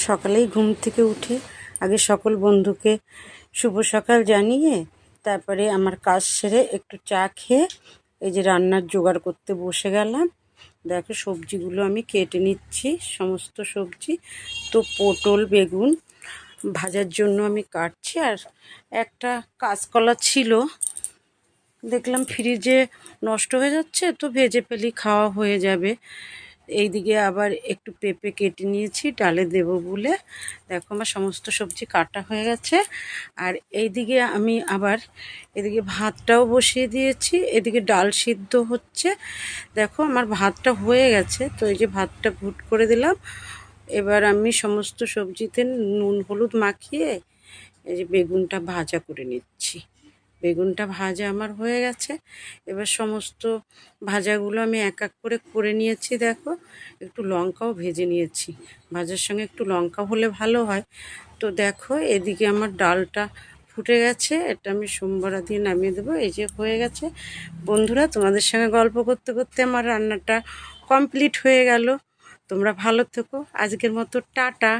সকালেই ঘুম থেকে উঠে আগে সকল বন্ধুকে শুভ সকাল জানিয়ে তারপরে আমার কাজ সেরে একটু চা খেয়ে এই যে রান্নার জোগাড় করতে বসে গেলাম। দেখো সবজিগুলো আমি কেটে নিচ্ছি, সমস্ত সবজি। তো পটল বেগুন ভাজার জন্য আমি কাটছি। আর একটা কাঁচকলা ছিল, দেখলাম ফ্রিজে নষ্ট হয়ে যাচ্ছে, তো ভেজে ফেলি, খাওয়া হয়ে যাবে। এইদিকে আবার একটু পেঁপে কেটে নিয়েছি ডালে দেব বলে। দেখো আমার সমস্ত সবজি কাটা হয়ে গেছে। আর এইদিকে আমি আবার এদিকে ভাতটাও বসিয়ে দিয়েছি, এদিকে ডাল সিদ্ধ হচ্ছে। দেখো আমার ভাতটা হয়ে গেছে, তো এই যে ভাতটা ভুট করে দিলাম। এবার আমি সমস্ত সবজিতে নুন হলুদ মাখিয়ে এই যে বেগুনটা ভাজা করে নিচ্ছি। বেগুনটা ভাজা আমার হয়ে গেছে। এবার সমস্ত ভাজাগুলো আমি এক এক করে করে নিয়েছি। দেখো একটু লঙ্কাও ভেজে নিয়েছি, ভাজার সঙ্গে একটু লঙ্কা হলে ভালো হয়। তো দেখো এদিকে আমার ডালটা ফুটে গেছে, এটা আমি সোমবারা দিয়ে নামিয়ে দেবো। এই যে হয়ে গেছে। বন্ধুরা, তোমাদের সঙ্গে গল্প করতে করতে আমার রান্নাটা কমপ্লিট হয়ে গেল। তোমরা ভালো থেকো, আজকের মতো টাটা।